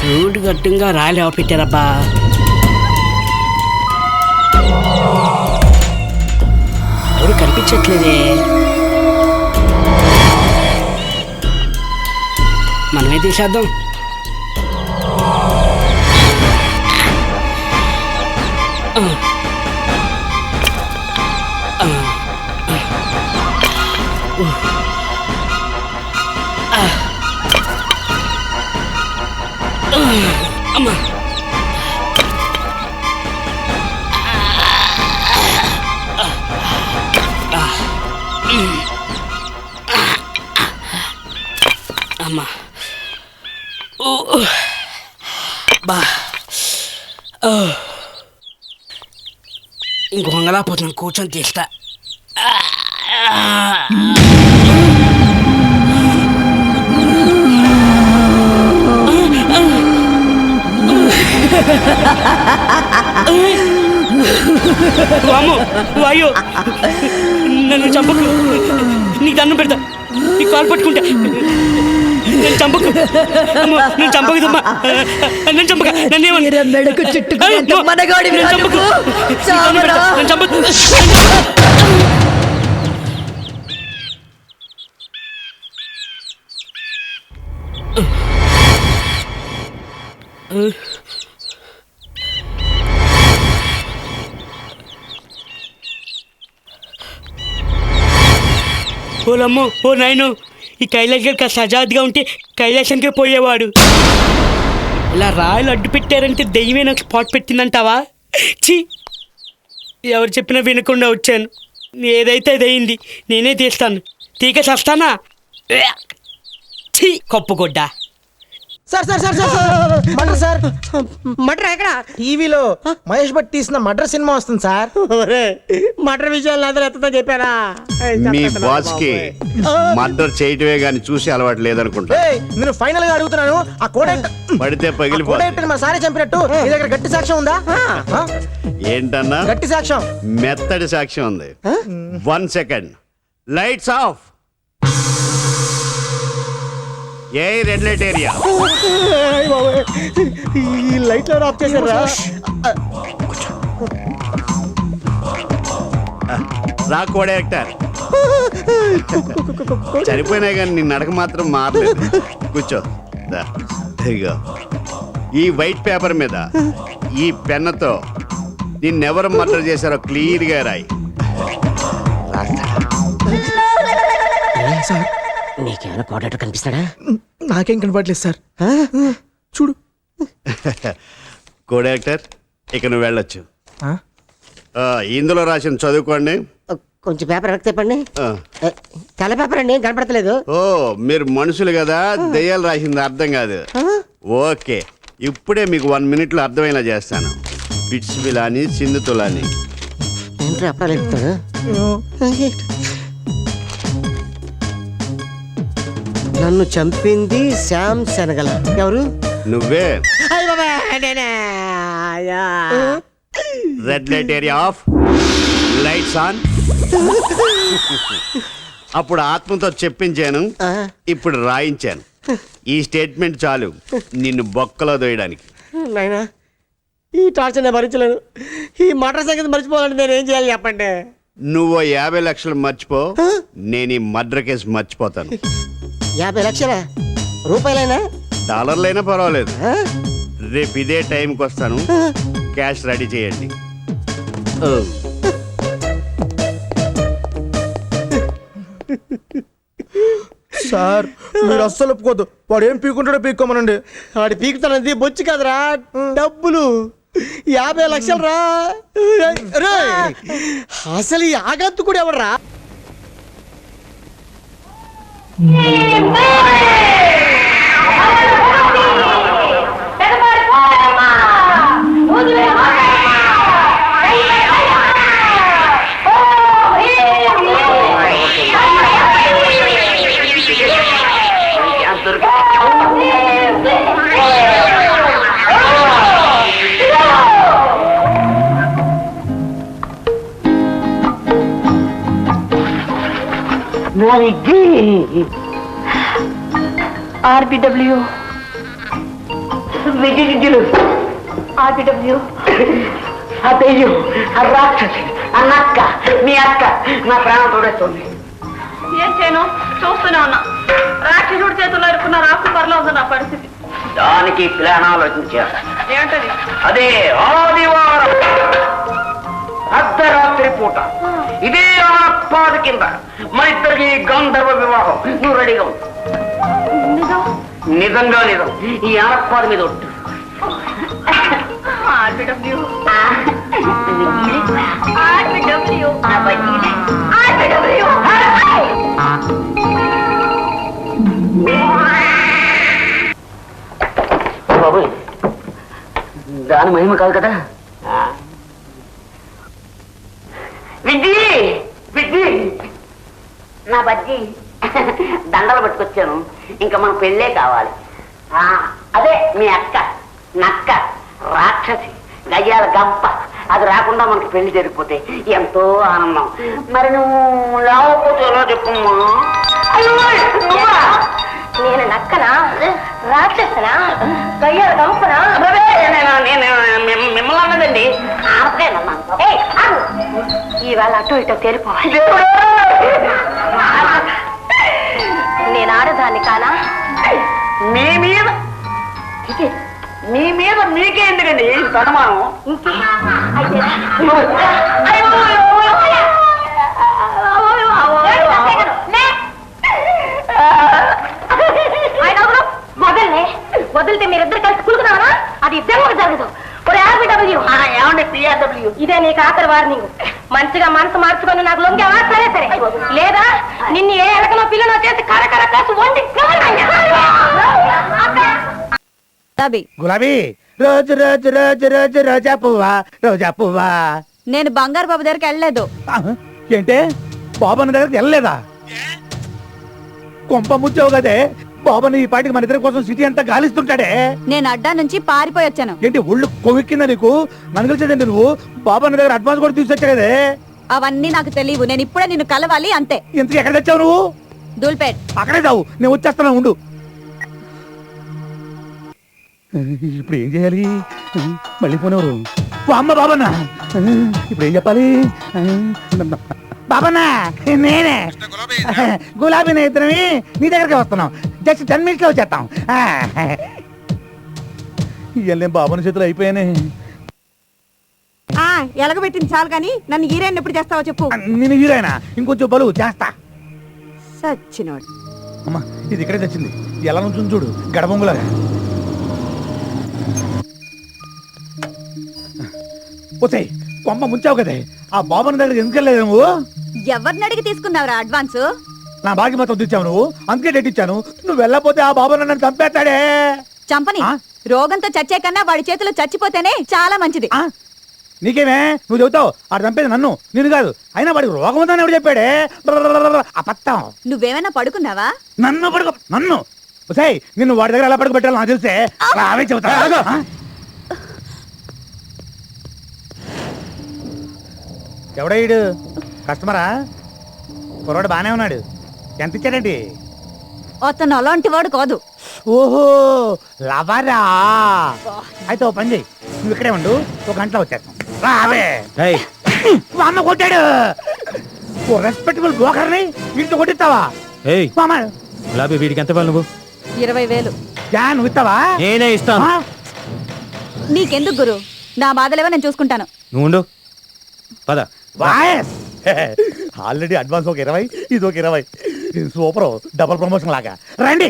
Road గట్టిగా రాలేవ పెట్టారబ్బా. ఎవరు కనిపించట్లేదే. మనమే తీసేద్దాం. అమ్మా అమ్మా బా ఇంక వంగలాపోతున్నాను. కూర్చొని తీస్తా. వాయో నన్ను చంపకు. నీకు దండం పెడతా. నీ కాలు పట్టుకుంటా. నన్ను చంపకు. నన్ను చంపకదమ్మా. నన్ను చంపక. నన్ను చంపకు. ఓలమ్మో ఓ నాయను, ఈ కైలాష్ గారు కాస్త సజాద్గా ఉంటే కైలాసానికే పోయేవాడు. ఇలా రాయలు అడ్డు పెట్టారంటే దెయ్యమే నాకు స్పాట్ పెట్టిందంటావా? ఛీ, ఎవరు చెప్పినా వినకుండా వచ్చాను. ఏదైతే అది అయింది. నేనే తీస్తాను. తీక చస్తానా? ఛీ, కప్పుకొడ్డా. Sir sir sir sir matar sir. Matar ఎక్కడ? టీవీలో మహేష్ భట్ తీసిన మటర్ సినిమా వస్తుంది సార్. మటర్ విషయాలు అందరూ ఎత్తుతో చెప్పారా? మీ బాస్ కి మర్డర్ చేయటమే గాని చూసి అలవాటు లేదనుకుంటా. నేను ఫైనల్ గా అడుగుతున్నాను, ఆ కోడెట్ పడితే పగిలిపోతుంది. మా సారే చంపినట్టు నీ దగ్గర గట్టి సాక్ష్యం ఉందా? ఏంటన్నా? గట్టి సాక్ష్యం, మెత్తడి సాక్ష్యం ఉంది. 1 second. Lights off. A red light area. ఈ లైట్ లో ఆఫ్ చేశారా? రా కోడైరెక్టర్. చనిపోయినా కానీ నీ నడక మాత్రం మారలేదు. కూర్చో. ఇదిగో ఈ వైట్ పేపర్ మీద ఈ పెన్నుతో నిన్నెవరు మర్డర్ చేశారో క్లియర్ గా రాయి. సార్ నీకేమైనా కోడేట కనిపిస్తాడా? నాకేం కనపడలేదు సార్. చూడు కోడైరెక్టర్, ఇక నువ్వు వెళ్ళొచ్చు. ఇందులో రాసిన చదువుకోండి. కొంచెం పేపర్ వెనక్కి తిప్పండి. తెల్ల పేపర్ అండి, ఏం కనపడతలేదు. ఓ, మీరు మనుషులు కదా, దెయ్యాలు రాసింది అర్థం కాదు. ఓకే, ఇప్పుడే మీకు 1 minute లో అర్థమయ్యేలా చేస్తాను. బిట్స్ బిలాని సింధుతులాని. ఏంట్రా అప్పాలు చెప్తాడు? నన్ను చంపింది శ్యామ్ శనగల. ఎవరు? నువ్వే. Red light area of, lights on. అప్పుడు ఆత్మతో చెప్పించాను, ఇప్పుడు రాయించాను. ఈ స్టేట్మెంట్ చాలు నిన్ను బొక్కలో దోయడానికి. నాయనా, ఈ టార్చర్ నేను భరించలేను. ఈ మటర్ సంగతి మర్చిపోవాలంటే నేను ఏం చేయాలి చెప్పండి? నువ్వు 50 లక్షలు మర్చిపో, నేను ఈ మర్డర్ కేసు మర్చిపోతాను. 50 లక్షలా? రూపాయలైనా? డాలర్లైనా పర్వాలేదు. రేపు ఇదే టైంకి వస్తాను. క్యాష్ రెడీ చేయండి. సార్ మీరు అస్సలు ఒప్పుకోద్దు. వాడు ఏం పీకుంటాడో పీక్కోమనండి. వాడు పీకుతానంది బొచ్చు కదరా, డబ్బులు. 50 లక్షలు రా. అసలు ఈ ఆగంతు కూడా ఎవడరా? RBW విద్యులు ఆర్పిడబ్ల్యూ ఆ దెయ్యం ఆ రాక్షసి ఆ నక్క మీ అక్క నా ప్రాణం తోడేస్తుంది. ఏం చేయను చూస్తూనే ఉన్నా. రాక్షసుడి చేతుల్లో ఇరుక్కున్న రాకుపర్లో ఉంది నా పరిస్థితి. దానికి ప్లాన్ ఆలోచించారు. ఏంటది? అదే ఆదివారం అర్ధరాత్రి పూట ఇదే ఆనపాద కింద మన ఇద్దరికి గంధర్వ వివాహం. నువ్వు రెడీగా ఉంది. నిజంగా నిజం. ఈ ఆనపాద మీద ఒట్టు. ఆర్పిడబ్ల్యూ ఆర్పిడబ్ల్యూ ఆర్పిడబ్ల్యూ బాబు దాని మహిమ కాదు కదా. విజ్జి విజ్జి నా బజ్జి దండలు పట్టుకొచ్చాను. ఇంకా మన పెళ్ళే కావాలి. అదే మీ అక్క నక్క రాక్షసి గయ్యాల గంప అది రాకుండా మనకి పెళ్లి జరిగిపోతే ఎంతో ఆనందం. మరి నువ్వు లేకపోతే ఎలా చెప్పమ్మా? నేను నక్కనా రాక్షసనా గయ్యాల గంపనా? నేను మిమ్మల్ని అన్నదండి. ఇవాళ అటు ఇటు తేలిపోవాలి. నేను ఆడదాన్ని కానా? మీ మీద మీ మీద మీకే ఎందుకండి అనుమానం? వదిలితే మీరిద్దరు కలిసి కులుకున్నారా? అది ఇద్దరు జరగదు. ఏమండి పిఆర్డబ్ల్యూ ఇదే నీకు ఆఖరి వార్నింగ్. మంచిగా మనసు మార్చుకొని నాకు లొంగావా? సరే సరే. లేదా నిన్ను ఏ ఎలకనో పిల్లనో చేసి కరకర కాసి వండి గులాబీ రోజు రోజు రోజు రోజు రోజా పువ్వా రోజా పువ్వా. నేను బంగారు బాబు దగ్గరికి వెళ్ళలేదు. ఏంటే బాబన్న దగ్గరికి వెళ్ళలేదా? కొంప ముచ్చావు కదే. బాబన్న ఈ పాటికి మన ఇద్దరి కోసం సిటీ అంతా గాలిస్తుంటాడే. నేను అడ్డా నుంచి పారిపోయి వచ్చాను. ఏంటి ఒళ్ళు కొవ్వెక్కిందా నీకు? నన్ను కలిసేదండి నువ్వు. బాబన్న దగ్గర అడ్వాన్స్ కూడా తీసుకొచ్చా కదే. అవన్నీ నాకు తెలియవు. నేను ఇప్పుడే నిన్ను కలవాలి అంతే. ఇంతకు ఎక్కడ తెచ్చావు నువ్వు? దూల్పేట్. అక్కడే చావు, నేను వచ్చేస్తాను ఉండు. ఇప్పుడు ఏం చేయాలి? మళ్ళీ పోనేవారు అమ్మ బాబన్న. ఇప్పుడు ఏం చెప్పాలి? బాబన్న నేనే గులాబీ ఇద్దరమి నీ దగ్గరికి వస్తున్నాం. జస్ట్ 10 minutes లో వచ్చేస్తాం. ఇవన్నీ బాబన్న చేతులు అయిపోయానే. ఎలగబెట్టింది చాలు కానీ నన్ను హీరోయిన్ ఎప్పుడు చేస్తావో చెప్పు. నేను హీరోయినా? ఇంకొంచెం బలు చేస్తా. సచ్చినోడు. అమ్మా ఇది ఇక్కడే తెచ్చింది. ఎలా నుంచి చూడు గడబొంగులాగా. పోతే కొమ్మ ముంచావు కదే. ఆ బాబన్న దగ్గర ఎందుకు వెళ్ళలేదు నువ్వు? ఎవరిని అడిగి తీసుకున్నావురా అడ్వాన్స్? నా బాకి మొత్తం తెచ్చావు నువ్వు. అందుకే డేట్ ఇచ్చాను. నువ్వు వెళ్ళపోతే ఆ బాబన్న నన్ను చంపేస్తాడే. చంపని. రోగంతో చచ్చే కన్నా వాడి చేతిలో చచ్చిపోతేనే చాలా మంచిది. నీకేమే నువ్వు చెబుతావు? ఆడు చంపేది నన్ను, నేను కాదు. అయినా వాడికి రోగం ఉందని ఎవడు చెప్పాడే? అబద్ధం. నువ్వేమైనా పడుకున్నావా? నన్ను నన్ను నిన్ను వాడి దగ్గర ఎలా పడుకోబెట్టాలో నాకు తెలిసే. అవే చెబుతా. ఎవడీడు? కస్టమరా? కుర్రాడు బానే ఉన్నాడు. ఎంత ఇచ్చాడండి? అతను అలాంటి వాడు కాదు. ఓహో లవరా. అయితే ఓ పని చెయ్యి, నువ్వు ఇక్కడే ఉండు. 1 గంటలో వచ్చేస్తాం. రావే. అమ్మ కొట్టాడు. ఓ రెస్పెక్టబుల్ బ్రోకర్ని ఇంట్లో కొట్టిస్తావా? గులాబీ వీడికి ఎంత వాళ్ళు? నువ్వు 20,000. నువ్వు ఇస్తావా? నేనే ఇస్తాను. నీకెందుకు గురు? నా బాధలేవో నేను చూసుకుంటాను. నువ్వు ఉండు. పద. ఆల్రెడీ అడ్వాన్స్ ఒక 20, ఇది ఒక 20. సూపర్. డబుల్ ప్రమోషన్ లాగా. రండి.